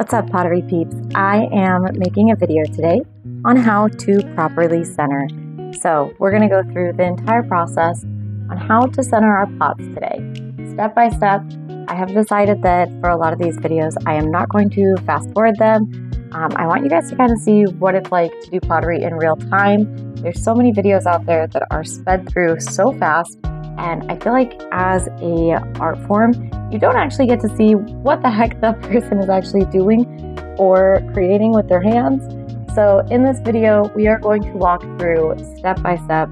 What's up, pottery peeps? I am making a video today on how to properly center. So we're going to go through the entire process on how to center our pots today. Step by step, I have decided that for a lot of these videos, I am not going to fast forward them. I want you guys to kind of see what it's like to do pottery in real time. There's so many videos out there that are sped through so fast, and I feel like as a art form, you don't actually get to see what the heck the person is actually doing or creating with their hands. So in this video, we are going to walk through step by step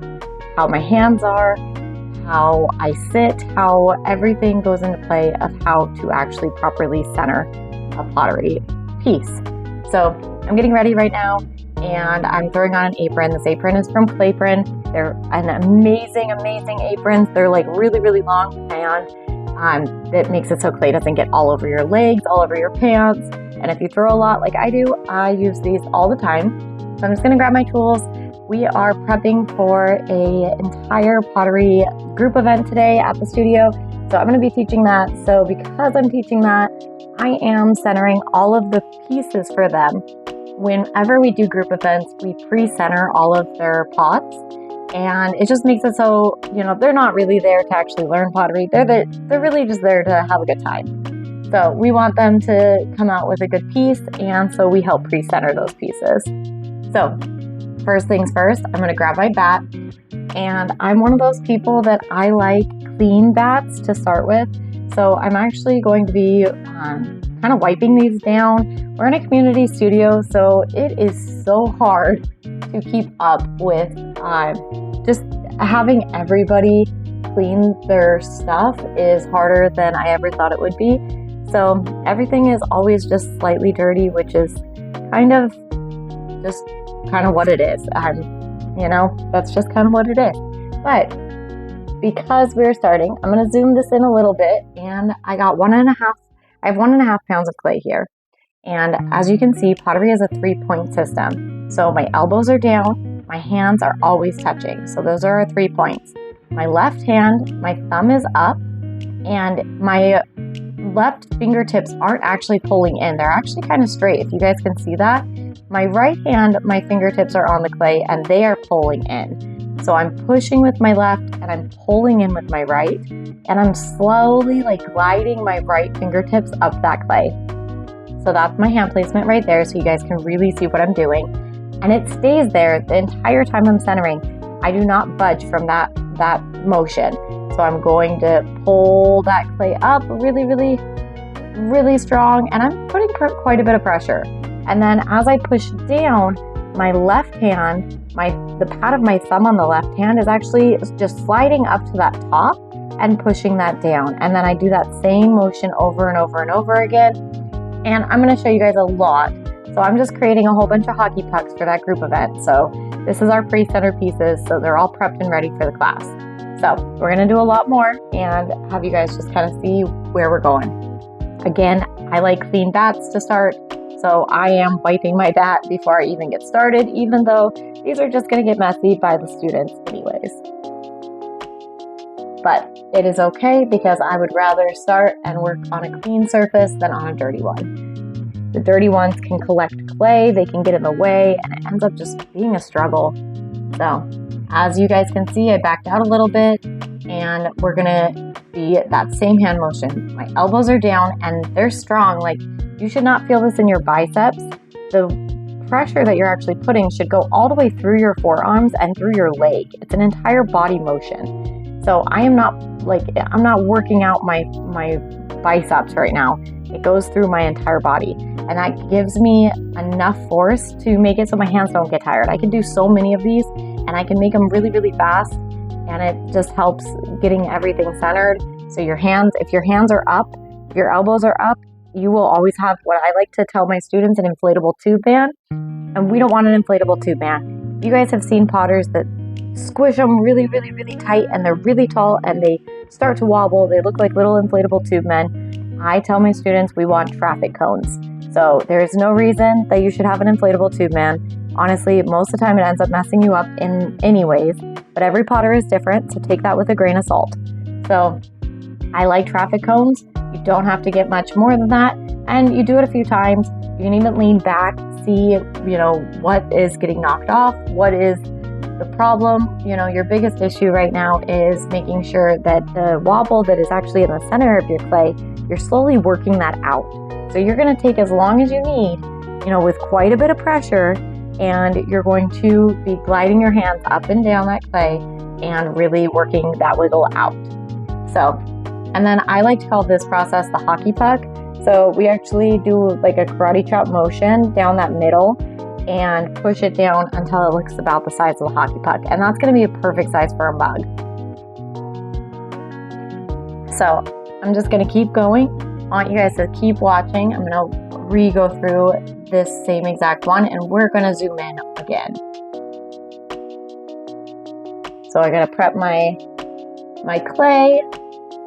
how my hands are, how I sit, how everything goes into play of how to actually properly center a pottery piece. So I'm getting ready right now and I'm throwing on an apron. This apron is from Clayprin. They're an amazing aprons. They're like really long, and that makes it so clay doesn't get all over your legs, all over your pants. And if you throw a lot like I do, I use these all the time. So I'm just gonna grab my tools. We are prepping for an entire pottery group event today at the studio. So I'm gonna be teaching that. So because I'm teaching that, I am centering all of the pieces for them. Whenever we do group events, we pre-center all of their pots. And it just makes it so, they're not really there to actually learn pottery. They're really just there to have a good time. So we want them to come out with a good piece, and so we help pre-center those pieces. So first things first, I'm going to grab my bat, and I'm one of those people that I like clean bats to start with. So I'm actually going to be kind of wiping these down. We're in a community studio, so it is so hard to keep up with just having everybody clean their stuff is harder than I ever thought it would be. So everything is always just slightly dirty, which is kind of what it is. That's just kind of what it is. But because we're starting, I'm going to zoom this in a little bit, and I have 1.5 pounds of clay here. And as you can see, pottery is a 3-point system. So my elbows are down, my hands are always touching. So those are our 3 points. My left hand, my thumb is up, and my left fingertips aren't actually pulling in. They're actually kind of straight, if you guys can see that. My right hand, my fingertips are on the clay, and they are pulling in. So I'm pushing with my left, and I'm pulling in with my right, and I'm slowly gliding my right fingertips up that clay. So that's my hand placement right there, so you guys can really see what I'm doing. And it stays there the entire time I'm centering. I do not budge from that motion. So I'm going to pull that clay up really strong, and I'm putting quite a bit of pressure. And then as I push down, my left hand, the pad of my thumb on the left hand is actually just sliding up to that top and pushing that down. And then I do that same motion over and over and over again. And I'm going to show you guys a lot. So I'm just creating a whole bunch of hockey pucks for that group event. So this is our pre-center pieces. So they're all prepped and ready for the class. So we're going to do a lot more and have you guys just kind of see where we're going. Again, I like clean bats to start. So I am wiping my bat before I even get started, even though these are just going to get messy by the students anyways. But it is okay because I would rather start and work on a clean surface than on a dirty one. The dirty ones can collect clay, they can get in the way, and it ends up just being a struggle. So as you guys can see, I backed out a little bit, and we're going to be that same hand motion. My elbows are down and they're strong. You should not feel this in your biceps. The pressure that you're actually putting should go all the way through your forearms and through your leg. It's an entire body motion. So I'm not working out my biceps right now. It goes through my entire body, and that gives me enough force to make it so my hands don't get tired. I can do so many of these, and I can make them really fast, and it just helps getting everything centered. So if your hands are up, if your elbows are up, you will always have what I like to tell my students, an inflatable tube band. And we don't want an inflatable tube band. You guys have seen potters that squish them really tight, and they're really tall, and they start to wobble. They look like little inflatable tube men. I tell my students we want traffic cones. So there's no reason that you should have an inflatable tube man. Honestly, most of the time it ends up messing you up in anyways, but every potter is different, so take that with a grain of salt. So I like traffic cones. You don't have to get much more than that. And you do it a few times. You can even lean back, see, what is getting knocked off, what is the problem. Your biggest issue right now is making sure that the wobble that is actually in the center of your clay, you're slowly working that out. So you're going to take as long as you need, with quite a bit of pressure, and you're going to be gliding your hands up and down that clay and really working that wiggle out. So, and then I like to call this process the hockey puck. So we actually do like a karate chop motion down that middle and push it down until it looks about the size of a hockey puck. And that's going to be a perfect size for a mug. So I'm just going to keep going. I want you guys to keep watching. I'm going to re-go through this same exact one, and we're going to zoom in again. So I got to prep my clay.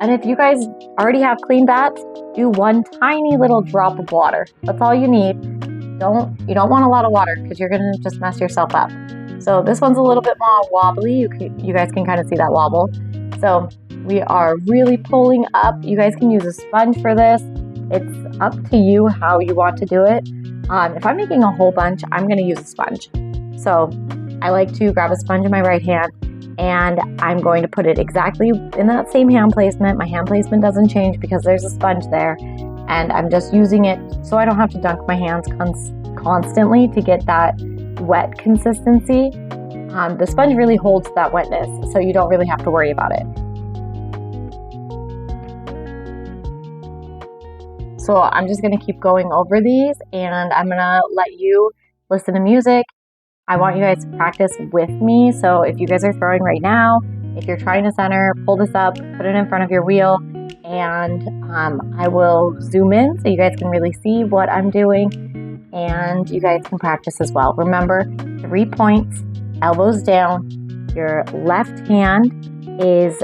And if you guys already have clean bats, do one tiny little drop of water. That's all you need. You don't want a lot of water because you're going to just mess yourself up. So this one's a little bit more wobbly. You guys can kind of see that wobble. So we are really pulling up. You guys can use a sponge for this. It's up to you how you want to do it. If I'm making a whole bunch, I'm going to use a sponge. So I like to grab a sponge in my right hand, and I'm going to put it exactly in that same hand placement. My hand placement doesn't change because there's a sponge there, and I'm just using it so I don't have to dunk my hands constantly to get that wet consistency. The sponge really holds that wetness, so you don't really have to worry about it. So I'm just going to keep going over these, and I'm going to let you listen to music. I want you guys to practice with me. So if you guys are throwing right now, if you're trying to center, pull this up, put it in front of your wheel, and I will zoom in so you guys can really see what I'm doing, and you guys can practice as well. Remember, 3 points, elbows down. Your left hand is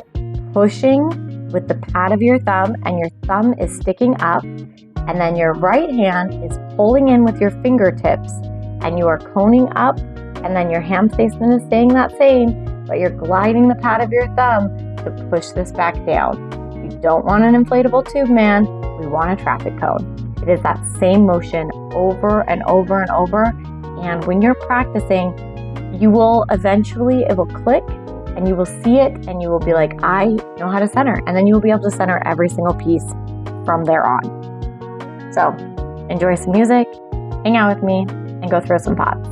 pushing with the pad of your thumb, and your thumb is sticking up, and then your right hand is pulling in with your fingertips, and you are coning up, and then your hand placement is staying that same, but you're gliding the pad of your thumb to push this back down. You don't want an inflatable tube, man. We want a traffic cone. It is that same motion over and over and over, and when you're practicing, you will eventually, it will click, and you will see it, and you will be like, I know how to center. And then you will be able to center every single piece from there on. So enjoy some music, hang out with me, and go throw some pots.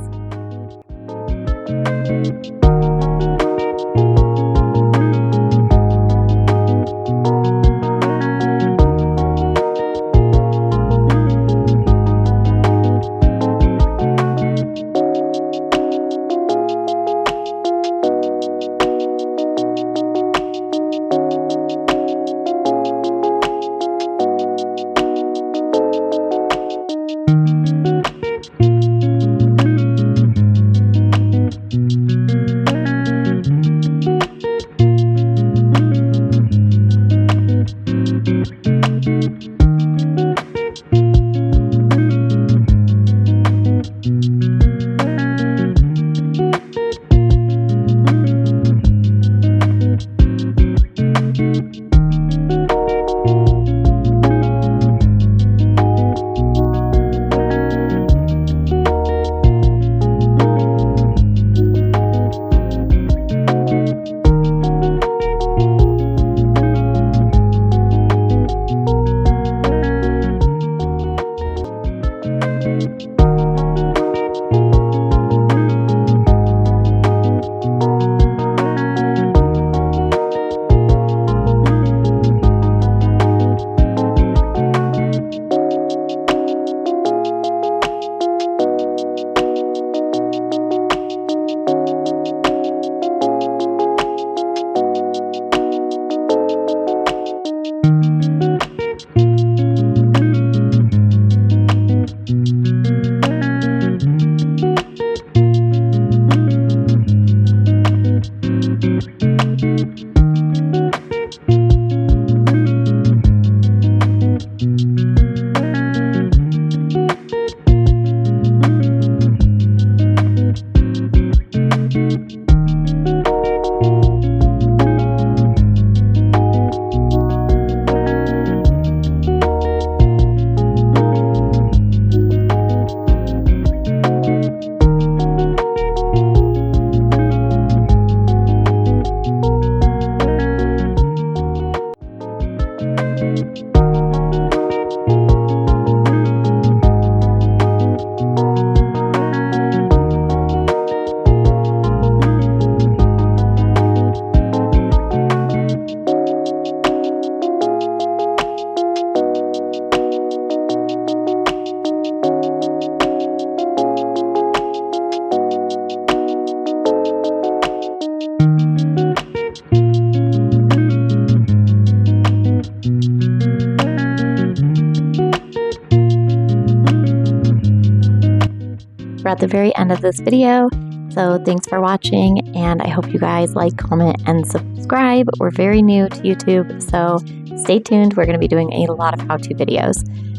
we're at the very end of this video. So thanks for watching, and I hope you guys like, comment, and subscribe. We're very new to YouTube, so stay tuned. We're going to be doing a lot of how-to videos.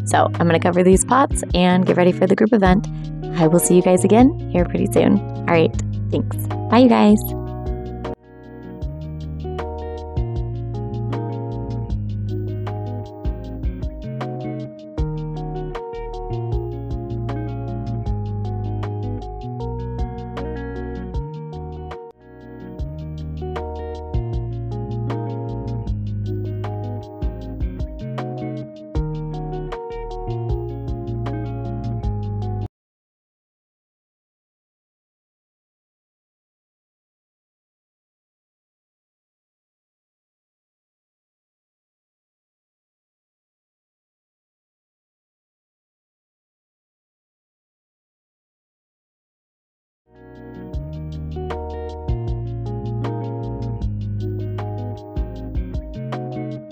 So I'm going to cover these pots and get ready for the group event. I will see you guys again here pretty soon. All right, thanks. Bye, you guys.